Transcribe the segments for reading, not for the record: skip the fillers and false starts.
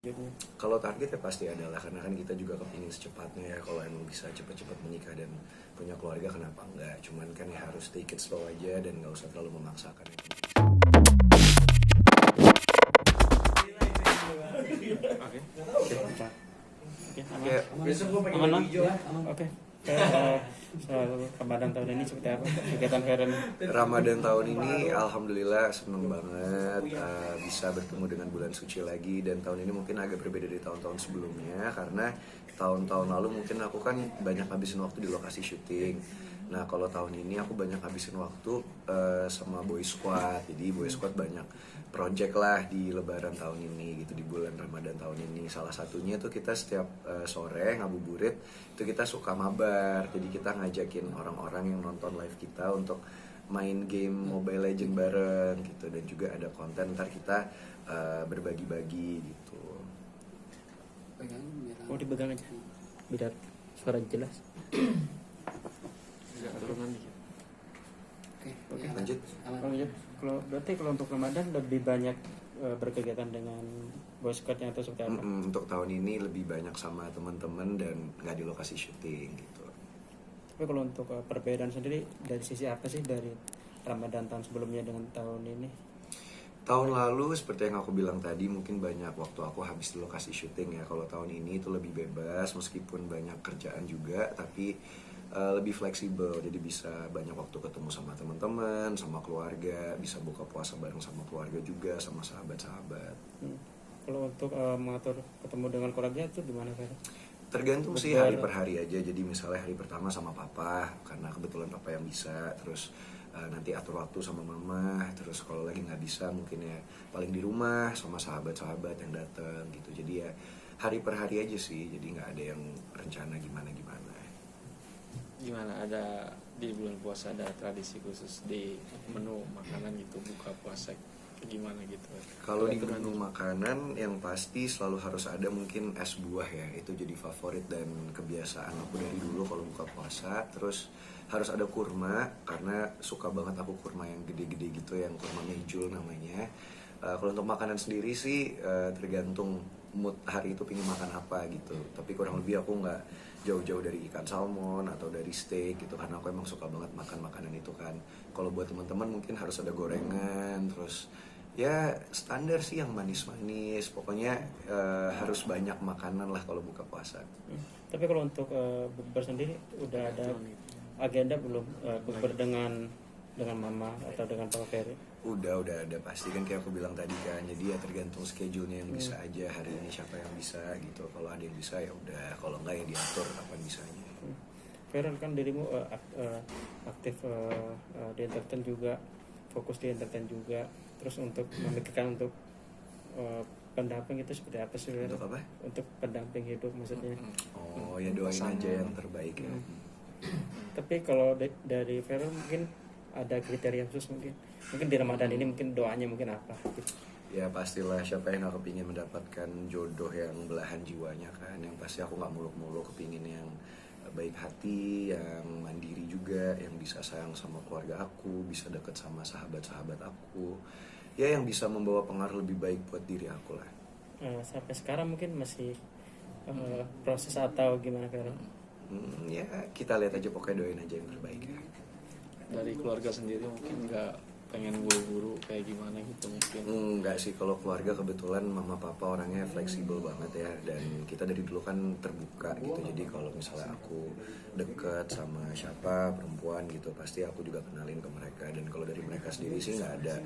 Gitu. Kalau target ya pasti adalah karena kan kita juga kepingin secepatnya ya, kalau emang bisa cepat-cepat menikah dan punya keluarga kenapa enggak, cuman kan ya harus take it slow aja dan nggak usah terlalu memaksakan itu. Aman. Oke. Ramadan tahun ini seperti apa kegiatan Feren? Ramadan tahun ini alhamdulillah seneng banget bisa bertemu dengan bulan suci lagi, dan tahun ini mungkin agak berbeda dari tahun-tahun sebelumnya karena tahun-tahun lalu mungkin aku kan banyak habisin waktu di lokasi syuting. Nah kalau tahun ini aku banyak habisin waktu sama Boy Squad, jadi Boy Squad banyak project lah di Lebaran tahun ini gitu, di bulan Ramadan tahun ini. Salah satunya tuh kita setiap sore ngabuburit itu kita suka mabar, jadi kita ngajakin orang-orang yang nonton live kita untuk main game Mobile Legend bareng gitu, dan juga ada konten ntar kita berbagi-bagi gitu. Oh dipegang aja biar suara jelas. Turunan dikit. Oke, lanjut. Kalau berarti kalau untuk Ramadan lebih banyak berkegiatan dengan Boy Squad-nya atau seperti apa? Untuk tahun ini lebih banyak sama teman-teman dan nggak di lokasi syuting gitu. Tapi kalau untuk perbedaan sendiri dari sisi apa sih dari Ramadan tahun sebelumnya dengan tahun ini? Tahun lalu seperti yang aku bilang tadi, mungkin banyak waktu aku habis di lokasi syuting ya. Kalau tahun ini itu lebih bebas, meskipun banyak kerjaan juga, tapi lebih fleksibel. Jadi bisa banyak waktu ketemu sama teman-teman, sama keluarga, bisa buka puasa bareng sama keluarga juga, sama sahabat-sahabat. Kalau untuk mengatur ketemu dengan keluarga itu gimana Fer? Tergantung sih hari per hari aja. Jadi misalnya hari pertama sama papa, karena kebetulan papa yang bisa. Terus nanti atur waktu sama mama. Terus kalau lagi nggak bisa mungkin ya paling di rumah sama sahabat-sahabat yang datang gitu. Jadi ya hari per hari aja sih. Jadi nggak ada yang rencana gimana-gimana. Gimana, ada di bulan puasa ada tradisi khusus di menu makanan gitu, buka puasa gimana gitu? Kalau di menu makanan yang pasti selalu harus ada mungkin es buah ya. Itu jadi favorit dan kebiasaan aku dari dulu kalau buka puasa. Terus harus ada kurma, karena suka banget aku kurma yang gede-gede gitu, yang kurma mejul namanya. Kalau untuk makanan sendiri sih tergantung mood hari itu pengen makan apa gitu. Tapi kurang lebih aku nggak jauh-jauh dari ikan salmon atau dari steak gitu, karena aku emang suka banget makan makanan itu kan. Kalau buat teman-teman mungkin harus ada gorengan, terus ya standar sih yang manis-manis. Pokoknya harus banyak makanan lah kalau buka puasa. Tapi kalau untuk bukber sendiri udah ada agenda belum bukber dengan mama atau dengan Papa Ferry? Udah ada pasti kan, kayak aku bilang tadi kan. Jadi ya tergantung schedule-nya yang bisa aja, hari ini siapa yang bisa gitu. Kalau ada yang bisa ya udah, kalau enggak ya diatur kapan bisanya. Feren kan dirimu aktif di entertain juga, fokus di entertain juga. Terus untuk memikirkan untuk pendamping itu seperti apa sih Feren? Untuk apa? Untuk pendamping hidup maksudnya. Oh ya doain aja yang terbaik ya. Tapi kalau dari Feren mungkin ada kriteria khusus mungkin di Ramadan ini mungkin doanya mungkin apa gitu. Ya pastilah, siapa yang gak kepingin mendapatkan jodoh yang belahan jiwanya kan. Yang pasti aku gak muluk-muluk, kepingin yang baik hati, yang mandiri juga, yang bisa sayang sama keluarga aku, bisa deket sama sahabat-sahabat aku, ya yang bisa membawa pengaruh lebih baik buat diri aku lah. Sampai sekarang mungkin masih proses atau gimana Feren? Ya kita lihat aja, pokoknya doain aja yang terbaik ya. Dari keluarga sendiri mungkin nggak pengen buru-buru kayak gimana gitu mungkin? Enggak sih, kalau keluarga kebetulan mama papa orangnya fleksibel banget ya, dan kita dari dulu kan terbuka gitu. Jadi kalau misalnya aku deket sama siapa perempuan gitu, pasti aku juga kenalin ke mereka. Dan kalau dari mereka sendiri sih nggak ada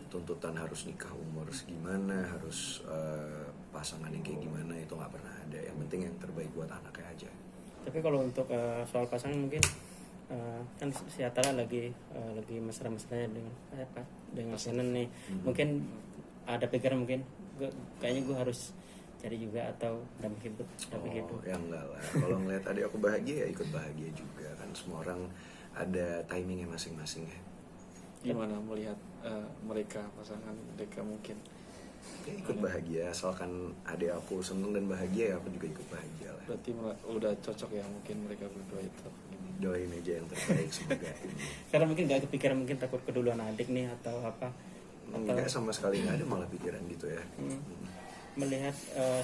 tuntutan harus nikah umur segimana, harus pasangan yang kayak gimana, itu nggak pernah ada. Yang penting yang terbaik buat anaknya aja. Tapi kalau untuk soal pasangan mungkin kan si Atara lagi mesra-mesranya dengan Shannon nih. Mungkin ada pikiran mungkin kayaknya gue harus cari juga atau damping hidup. Ya enggak lah, kalau ngeliat adik aku bahagia ya ikut bahagia juga kan. Semua orang ada timingnya masing-masing ya. Gimana melihat mereka, pasangan mereka mungkin? Ya ikut bahagia, asalkan adik aku seneng dan bahagia ya aku juga ikut bahagia lah. Berarti udah cocok ya mungkin mereka berdua itu? Doain aja yang terbaik semoga. Karena mungkin gak kepikiran mungkin takut keduluan adik nih atau apa? Enggak, sama sekali nggak ada malah pikiran gitu ya. melihat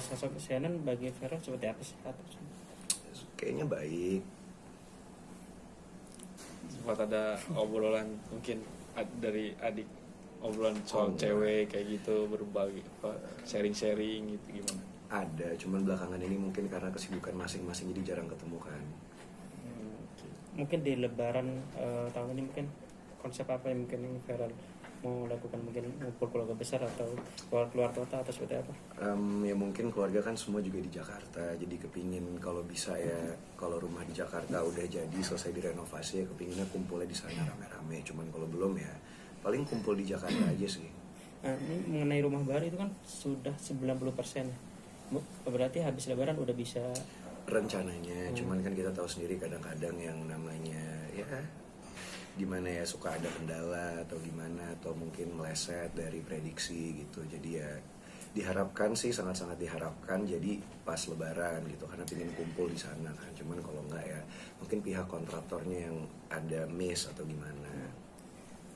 sosok Shannon bagi Vero seperti apa sih? Kayaknya baik. Sempat ada obrolan mungkin dari adik, obrolan soal enggak. cewek kayak gitu, berbagi sharing-sharing gitu gimana? Ada, cuman belakangan ini mungkin karena kesibukan masing-masing jadi jarang ketemu kan. Mungkin di Lebaran tahun ini mungkin konsep apa yang mungkin yang Feral mau lakukan, mungkin ngumpul keluarga besar atau keluar kota atau seperti apa? Ya mungkin keluarga kan semua juga di Jakarta, jadi kepingin kalau bisa ya, kalau rumah di Jakarta udah jadi selesai direnovasi ya kepinginnya kumpulnya di sana rame-rame. Cuman kalau belum ya paling kumpul di Jakarta aja sih. Ini mengenai rumah baru itu kan sudah 90%. Berarti habis Lebaran udah bisa. Rencananya, cuman kan kita tahu sendiri kadang-kadang yang namanya ya gimana ya, suka ada kendala atau gimana, atau mungkin meleset dari prediksi gitu. Jadi ya diharapkan sih, sangat-sangat diharapkan jadi pas Lebaran gitu, karena pengen kumpul di sana kan. Cuman kalau enggak ya mungkin pihak kontraktornya yang ada miss atau gimana.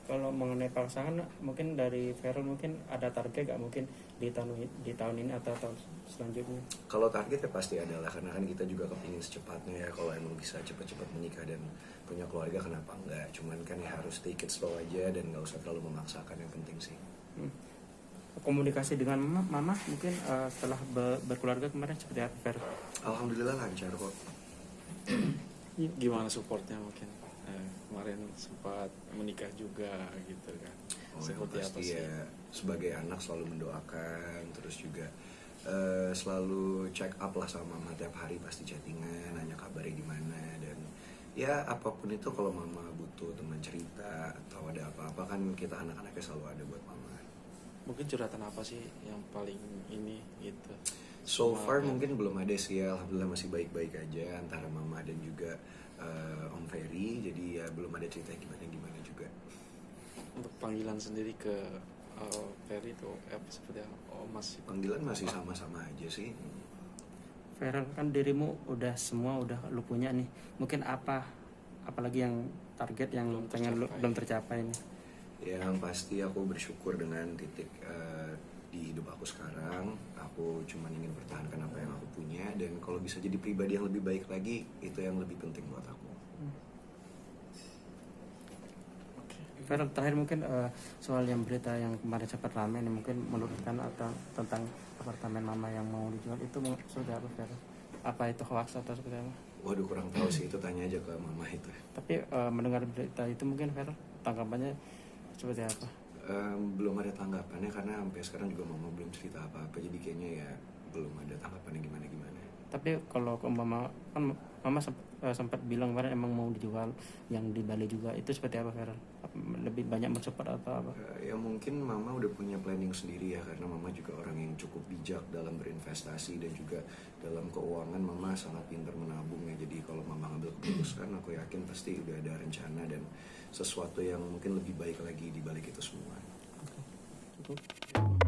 Kalau mengenai pasangan mungkin dari Feral mungkin ada target gak mungkin di tahun ini atau tahun selanjutnya? Kalau target ya pasti adalah, karena kan kita juga kepingin secepatnya ya, kalau emang bisa cepat-cepat menikah dan punya keluarga kenapa enggak. Cuman kan ya harus take it slow aja dan nggak usah terlalu memaksakan, yang penting sih. Komunikasi dengan mama mungkin setelah berkeluarga kemarin seperti apa, Fer? Alhamdulillah lancar kok. Gimana supportnya mungkin? Kemarin sempat menikah juga gitu kan. Oh, Seperti yang apa pasti sih? ya sebagai anak selalu mendoakan, terus juga selalu check up lah sama mama tiap hari, pasti chattingan, nanya kabarnya gimana, dan ya apapun itu kalau mama butuh teman cerita atau ada apa-apa kan kita anak-anaknya selalu ada buat mama. Mungkin curhatan apa sih yang paling ini gitu? So Sama far kan? mungkin belum ada sih ya, alhamdulillah masih baik-baik aja antara mama dan juga Om Ferry, jadi ya belum ada cerita gimana-gimana juga. Untuk panggilan sendiri ke Ferry itu apa seperti apa? Oh masih Panggilan masih sama-sama aja sih. Feral, kan dirimu udah semua udah lu punya nih. Mungkin apalagi yang target yang belum tercapai nih. Yang pasti aku bersyukur dengan titik di hidup aku sekarang. Aku cuma ingin pertahankan apa yang aku punya, dan kalau bisa jadi pribadi yang lebih baik lagi, itu yang lebih penting buat aku. Feral, terakhir mungkin soal yang berita yang kemarin sempat ramai nih, mungkin meluruskan atau tentang apartemen mama yang mau dijual itu seperti apa, Feral? Apa itu hoax atau seperti apa? Waduh, kurang tahu sih, itu tanya aja ke mama itu. Tapi mendengar berita itu mungkin Feral tanggapannya seperti apa? Belum ada tanggapannya karena sampai sekarang juga mama belum cerita apa-apa, jadi kayaknya ya belum ada tanggapannya gimana-gimana. Tapi kalau ke mama kan mama sempat bilang kemarin emang mau dijual yang di Bali juga, itu seperti apa, Feral? Lebih banyak mensupport atau apa? Ya mungkin mama udah punya planning sendiri ya, karena mama juga orang yang cukup bijak dalam berinvestasi dan juga dalam keuangan. Mama sangat pintar menabung ya, jadi kalau mama ngambil keputusan aku yakin pasti udah ada rencana dan sesuatu yang mungkin lebih baik lagi di balik itu semua. Cukup.